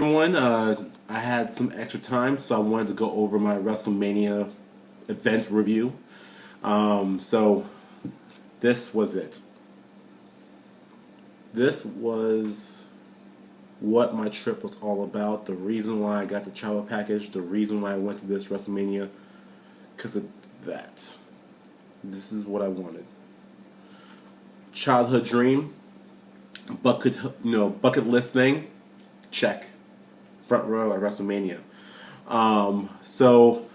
Everyone, I had some extra time, so I wanted to go over my WrestleMania event review. So this was it. This was what my trip was all about. The reason why I got the travel package. The reason why I went to this WrestleMania, because of that. This is what I wanted. Childhood dream, bucket list thing. Check. Front row at WrestleMania. So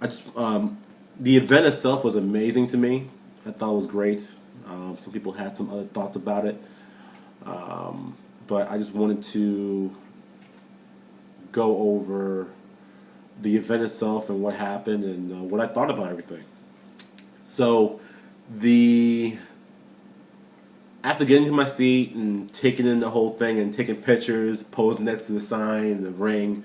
I just the event itself was amazing to me. I thought it was great. Some people had some other thoughts about it, but I just wanted to go over the event itself and what happened and what I thought about everything. So the after getting to my seat and taking in the whole thing and taking pictures, posing next to the sign, the ring,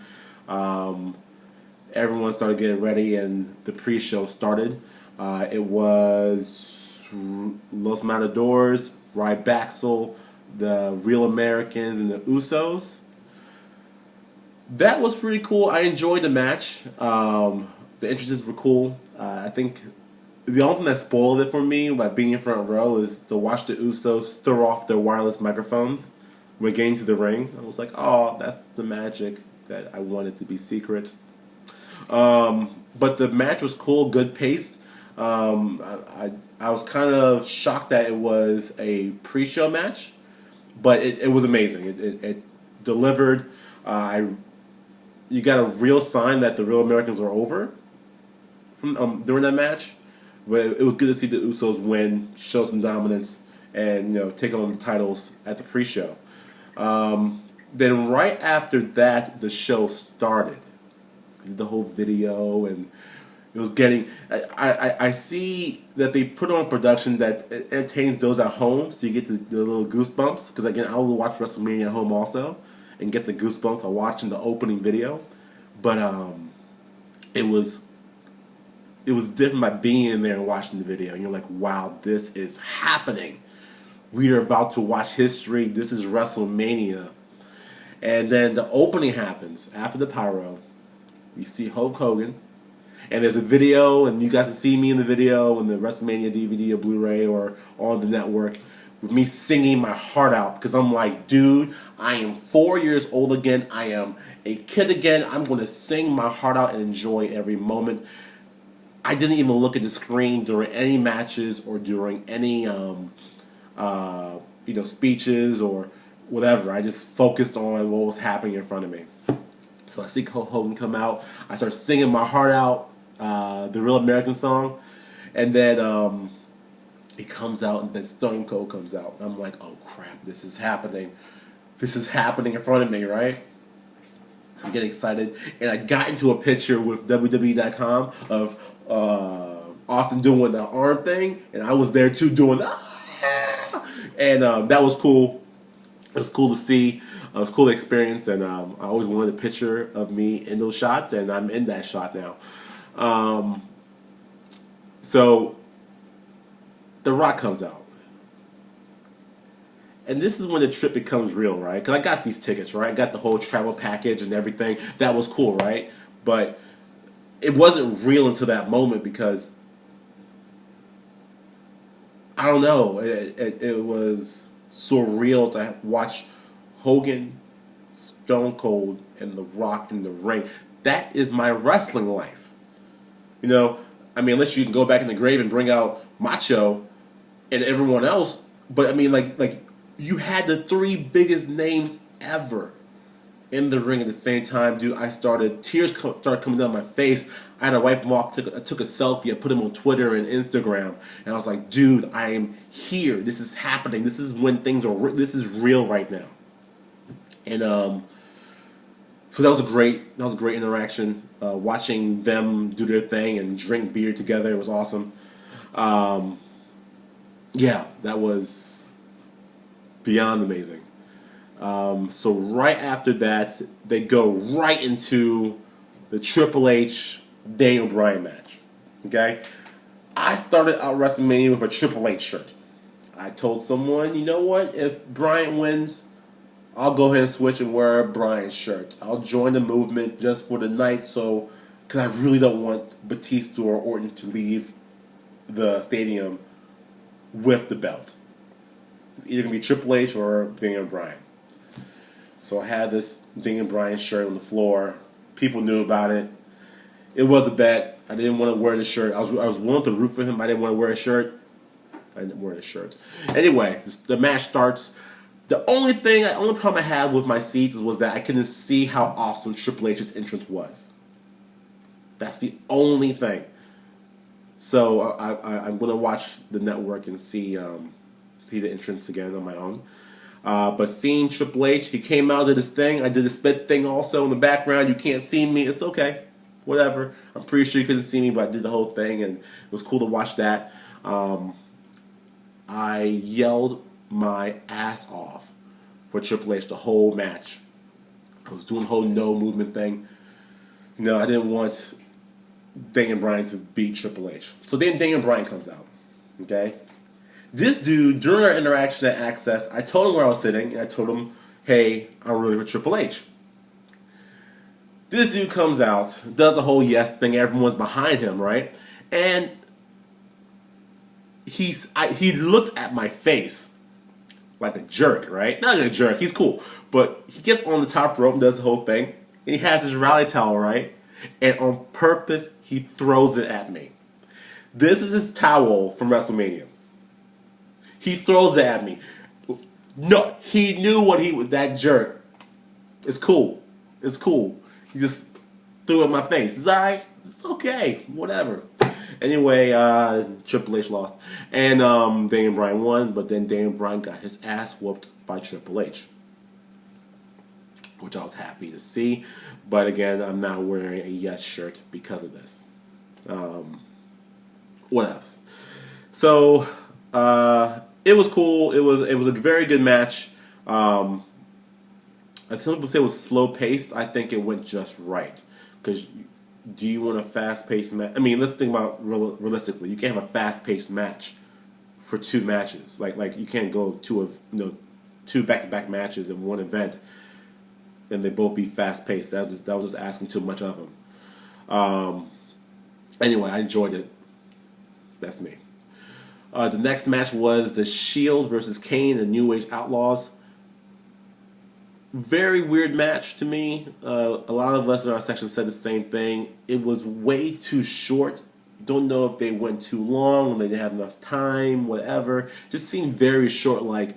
everyone started getting ready and the pre-show started. It was Los Matadors, Rybaxel, the Real Americans, and the Usos. That was pretty cool. I enjoyed the match. The entrances were cool. I think the only thing that spoiled it for me by being in front row is to watch the Usos throw off their wireless microphones when getting to the ring. I was like, oh, that's the magic that I wanted to be secret. But the match was cool, good paced. I was kind of shocked that it was a pre-show match, but it was amazing. It delivered. You got a real sign that the Real Americans are over from during that match. But it was good to see the Usos win, show some dominance, and take on the titles at the pre-show. Then right after that, the show started. The whole video, and it was getting. I see that they put on production that entertains those at home, so you get the little goosebumps. Because again, I will watch WrestleMania at home also, and get the goosebumps of watching the opening video. But it was different by being in there and watching the video. And you're like, wow, this is happening. We are about to watch history. This is WrestleMania. And then the opening happens after the pyro. We see Hulk Hogan. And there's a video, and you guys can see me in the video in the WrestleMania DVD or Blu-ray or on the network with me singing my heart out because I'm like, dude, I am 4 years old again. I am a kid again. I'm going to sing my heart out and enjoy every moment. I didn't even look at the screen during any matches or during any speeches or whatever. I just focused on what was happening in front of me. So I see Hulk Hogan come out. I start singing my heart out, the Real American song, and then it comes out, and then Stone Cold comes out. And I'm like, oh crap, this is happening. This is happening in front of me, right? I'm getting excited, and I got into a picture with WWE.com of Austin doing the arm thing, and I was there too doing and that was cool. It was cool to see. It was cool to experience, and I always wanted a picture of me in those shots, and I'm in that shot now. So The Rock comes out. And this is when the trip becomes real, right? Because I got these tickets, right? I got the whole travel package and everything. That was cool, right? But it wasn't real until that moment because, I don't know, it was surreal to watch Hogan, Stone Cold, and The Rock in the ring. That is my wrestling life. Unless you can go back in the grave and bring out Macho and everyone else. But, like you had the three biggest names ever in the ring at the same time, dude. Tears started coming down my face. I had to wipe them off. I took a selfie. I put them on Twitter and Instagram. And I was like, dude, I am here. This is happening. This is when things are, this is real right now. And so that was a great interaction. Watching them do their thing and drink beer together, it was awesome. Yeah, that was beyond amazing. So right after that, they go right into the Triple H Daniel Bryan match. Okay, I started out WrestleMania with a Triple H shirt. I told someone, you know what? If Bryan wins, I'll go ahead and switch and wear Bryan's shirt. I'll join the movement just for the night, so because I really don't want Batista or Orton to leave the stadium with the belt. It's either gonna be Triple H or Daniel Bryan. So I had this Daniel Bryan shirt on the floor. People knew about it. It was a bet. I didn't want to wear the shirt. I was willing to root for him. I didn't want to wear a shirt. I didn't wear the shirt. Anyway, the match starts. The only problem I had with my seats was that I couldn't see how awesome Triple H's entrance was. That's the only thing. So I'm going to watch the network and see the entrance again on my own. But seeing Triple H, he came out, did his thing. I did a spit thing also in the background. You can't see me. It's okay. Whatever. I'm pretty sure you couldn't see me, but I did the whole thing, and it was cool to watch that. I yelled my ass off for Triple H the whole match. I was doing the whole no movement thing. You know, I didn't want Daniel Bryan to beat Triple H. So then Daniel Bryan comes out. Okay? This dude, during our interaction at Access, I told him where I was sitting, and I told him, hey, I'm rooting for Triple H. This dude comes out, does the whole yes thing, everyone's behind him, right? And he looks at my face like a jerk, right? Not like a jerk, he's cool. But he gets on the top rope and does the whole thing, and he has his rally towel, right? And on purpose, he throws it at me. This is his towel from WrestleMania. He throws it at me. No, he knew what he was, that jerk. It's cool. It's cool. He just threw it in my face. It's alright. It's okay. Whatever. Anyway, Triple H lost. And Daniel Bryan won, but then Daniel Bryan got his ass whooped by Triple H, which I was happy to see. But again, I'm not wearing a yes shirt because of this. What else? So, it was cool. It was a very good match. Some people say it was slow paced. I think it went just right. Because do you want a fast paced match? I mean, let's think about realistically. You can't have a fast paced match for two matches. Like you can't go to two back to back matches in one event, and they both be fast paced. That was just asking too much of them. Anyway, I enjoyed it. That's me. The next match was The Shield versus Kane and New Age Outlaws. Very weird match to me. A lot of us in our section said the same thing. It was way too short. Don't know if they went too long, they didn't have enough time, whatever. Just seemed very short, like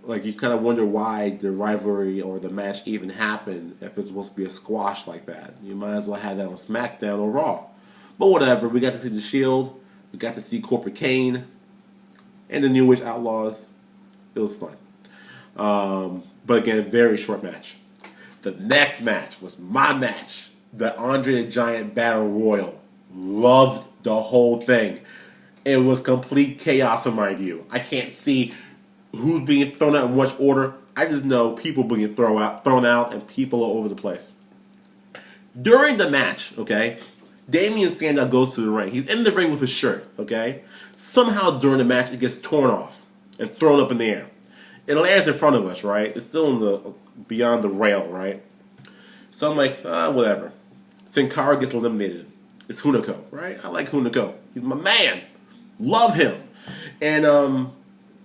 you kind of wonder why the rivalry or the match even happened if it's supposed to be a squash like that. You might as well have that on SmackDown or Raw. But whatever, we got to see The Shield. We got to see Corporate Kane and the New Age Outlaws. It was fun. But again, very short match. The next match was my match. The Andre the Giant Battle Royal. Loved the whole thing. It was complete chaos in my view. I can't see who's being thrown out in which order. I just know people being thrown out, and people all over the place. During the match, okay, Damien Sandow goes to the ring. He's in the ring with his shirt, okay? Somehow during the match, it gets torn off and thrown up in the air. It lands in front of us, right? It's still beyond the rail, right? So I'm like, whatever. Sin Cara gets eliminated. It's Hunico, right? I like Hunico. He's my man. Love him. And I'm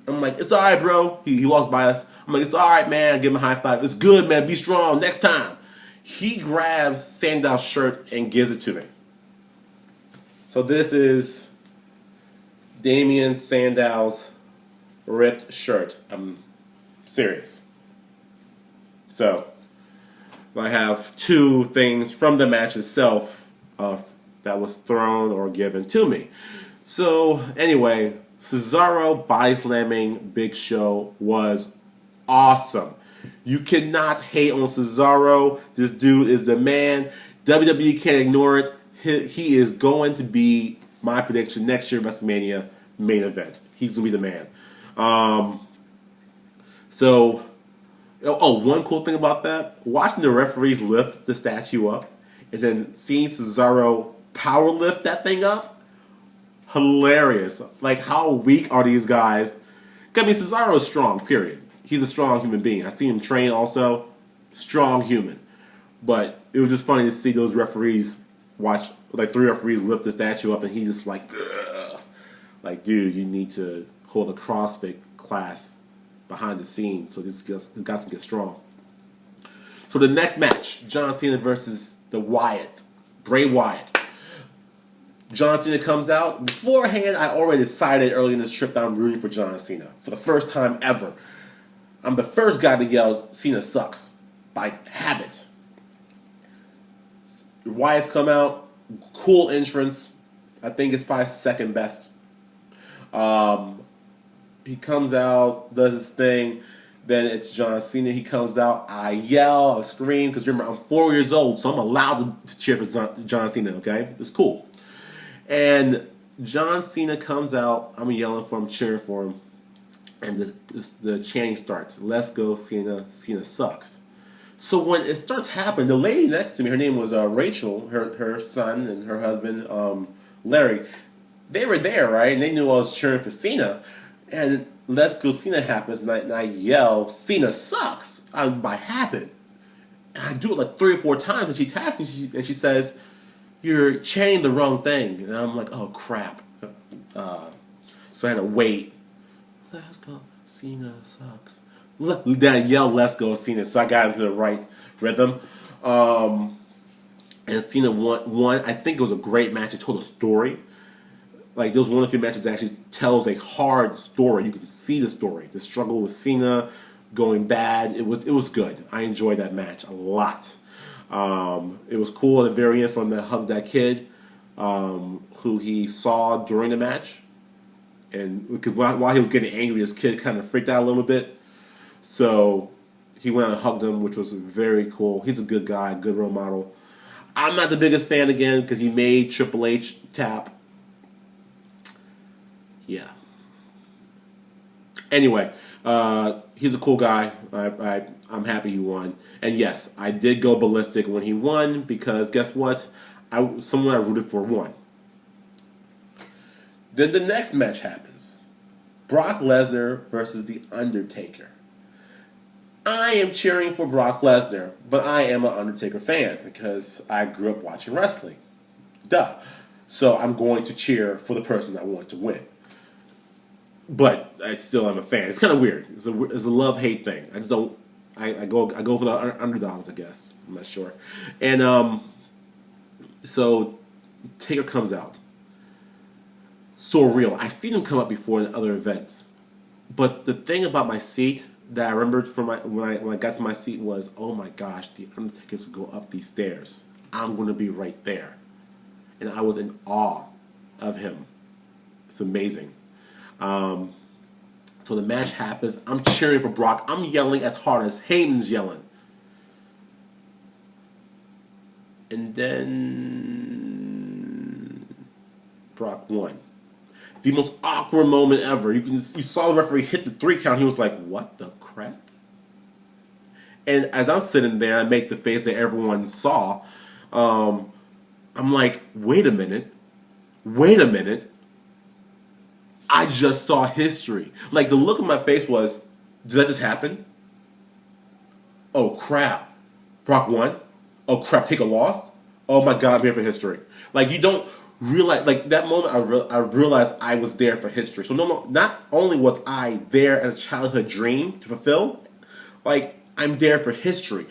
like, it's all right, bro. He walks by us. I'm like, it's all right, man. Give him a high five. It's good, man. Be strong. Next time. He grabs Sandow's shirt and gives it to me. So this is Damien Sandow's ripped shirt. I'm serious. So I have two things from the match itself that was thrown or given to me. So anyway, Cesaro body slamming Big Show was awesome. You cannot hate on Cesaro. This dude is the man. WWE can't ignore it. He is going to be, my prediction, next year WrestleMania main event. He's going to be the man. One cool thing about that, watching the referees lift the statue up and then seeing Cesaro power lift that thing up, hilarious. Like, how weak are these guys? I mean, Cesaro is strong, period. he's a strong human being. I see him train also, strong human. But it was just funny to see those referees watch, like 3 referees lift the statue up, and he just like, ugh. Like, dude, you need to hold a CrossFit class behind the scenes so this guy can get strong. So the next match, John Cena versus the Wyatt, Bray Wyatt. John Cena comes out. Beforehand, I already decided early in this trip that I'm rooting for John Cena for the first time ever. I'm the first guy to yell, Cena sucks, by habit. Wyatt's come out, cool entrance. I think it's probably second best. He comes out, does his thing. Then it's John Cena. He comes out. I yell, I scream, because remember, I'm 4 years old, so I'm allowed to cheer for John Cena, okay? It's cool. And John Cena comes out. I'm yelling for him, cheering for him. And the chanting starts. Let's go, Cena. Cena sucks. So when it starts happening, the lady next to me, her name was Rachel, her son and her husband, Larry, they were there, right? And they knew I was cheering for Cena. And Let's Go Cena happens, and I yell, Cena sucks, by habit. And I do it like 3 or 4 times, and she taps me, and she says, you're chanting the wrong thing. And I'm like, oh, crap. So I had to wait. Let's Go Cena sucks. Then I yelled, Let's Go Cena, so I got into the right rhythm. And Cena won. I think it was a great match. It told a story. Like, there was one of the few matches that actually tells a hard story. You can see the story. The struggle with Cena going bad. It was good. I enjoyed that match a lot. It was cool at the very end for him to hug that kid who he saw during the match. And because while he was getting angry, this kid kind of freaked out a little bit. So he went and hugged him, which was very cool. He's a good guy, good role model. I'm not the biggest fan again because he made Triple H tap. Yeah. Anyway, he's a cool guy. I'm happy he won. And yes, I did go ballistic when he won because guess what? Someone I rooted for won. Then the next match happens. Brock Lesnar versus The Undertaker. I am cheering for Brock Lesnar, but I am an Undertaker fan because I grew up watching wrestling. Duh. So I'm going to cheer for the person I want to win. But I still am a fan. It's kind of weird. It's a love-hate thing. I just don't. I go for the underdogs, I guess. I'm not sure. And so Taker comes out. So real. I've seen him come up before in other events. But the thing about my seat that I remembered from when I got to my seat was, oh my gosh, the Undertaker's go up these stairs. I'm going to be right there. And I was in awe of him. It's amazing. So the match happens. I'm cheering for Brock. I'm yelling as hard as Hayden's yelling. And then Brock won. The most awkward moment ever. You saw the referee hit the 3 count. He was like, what the crap? And as I'm sitting there, I make the face that everyone saw. I'm like, wait a minute. I just saw history. Like, the look on my face was, did that just happen? Oh, crap. Brock won? Oh, crap, Taker lost? Oh, my God, I'm here for history. Like, you don't realize, like, that moment I realized I was there for history. So not only was I there as a childhood dream to fulfill, like, I'm there for history.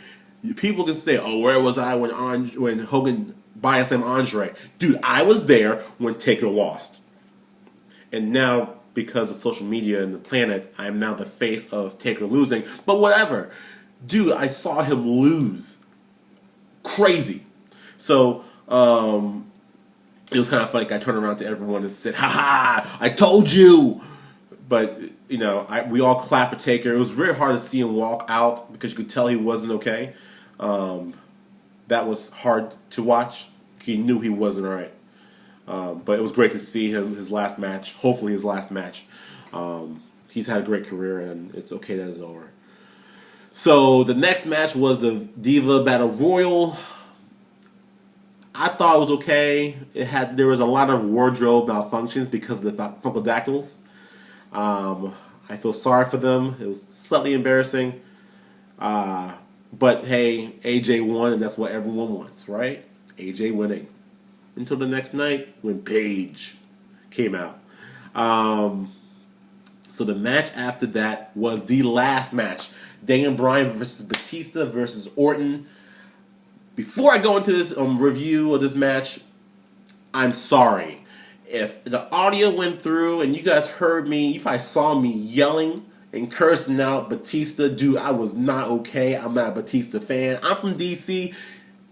People can say, oh, where was I when Hogan biased him Andre? Dude, I was there when Taker lost. And now, because of social media and the planet, I am now the face of Taker losing. But whatever. Dude, I saw him lose. Crazy. So, it was kind of funny. I turned around to everyone and said, ha, I told you. But, you know, we all clapped for Taker. It was very hard to see him walk out because you could tell he wasn't okay. That was hard to watch. He knew he wasn't all right. But it was great to see him, his last match. Hopefully his last match. He's had a great career, and it's okay that it's over. So the next match was the Diva Battle Royal. I thought it was okay. There was a lot of wardrobe malfunctions because of the Funkadactyls. I feel sorry for them. It was slightly embarrassing. But hey, AJ won, and that's what everyone wants, right? AJ winning. Until the next night when Paige came out. So the match after that was the last match. Daniel Bryan versus Batista versus Orton. Before I go into this review of this match, I'm sorry. If the audio went through and you guys heard me, you probably saw me yelling and cursing out Batista. Dude, I was not okay. I'm not a Batista fan. I'm from DC.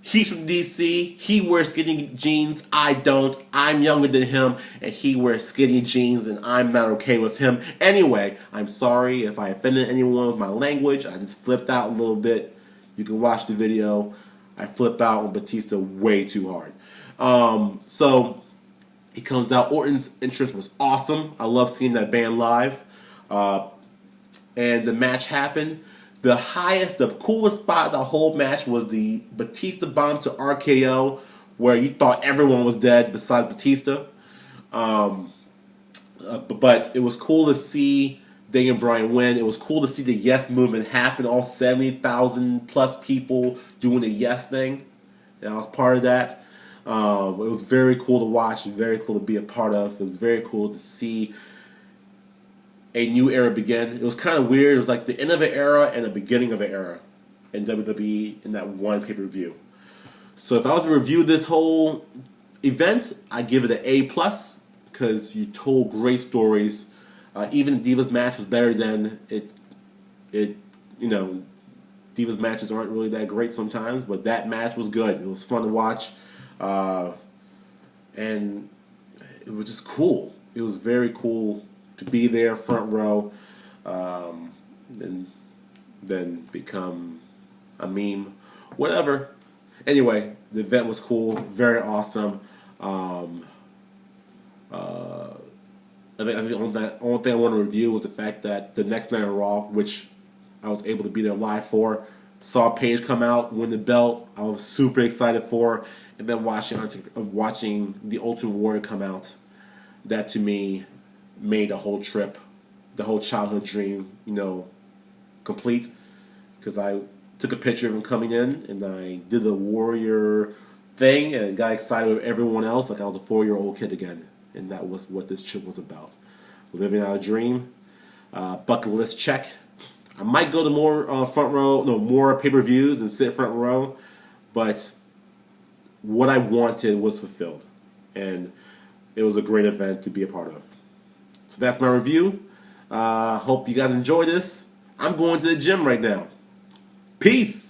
He's from DC. He wears skinny jeans. I don't. I'm younger than him, and he wears skinny jeans, and I'm not okay with him. Anyway, I'm sorry if I offended anyone with my language. I just flipped out a little bit. You can watch the video. I flip out on Batista way too hard. So he comes out. Orton's entrance was awesome. I love seeing that band live. And the match happened. The coolest spot of the whole match was the Batista bomb to RKO, where you thought everyone was dead besides Batista. But it was cool to see Daniel Bryan win. It was cool to see the yes movement happen. All 70,000 plus people doing the yes thing. And I was part of that. It was very cool to watch and very cool to be a part of. It was very cool to see a new era begin. It was kind of weird. It was like the end of an era and the beginning of an era in WWE in that one pay-per-view. So if I was to review this whole event, I give it an A+, because you told great stories. Even Divas match was better than it. Divas matches aren't really that great sometimes, but that match was good. It was fun to watch. And it was just cool. It was very cool to be there, front row, and then become a meme, whatever. Anyway, the event was cool, very awesome. I think the only thing I want to review was the fact that the next night on Raw, which I was able to be there live for, saw Paige come out, win the belt. I was super excited for, and then watching the Ultimate Warrior come out. That to me made the whole trip, the whole childhood dream, complete. Because I took a picture of him coming in, and I did the Warrior thing, and got excited with everyone else like I was a 4-year-old kid again. And that was what this trip was about. Living out a dream. Bucket list check. I might go to more more pay-per-views and sit front row, but what I wanted was fulfilled. And it was a great event to be a part of. So that's my review. Hope you guys enjoy this. I'm going to the gym right now. Peace!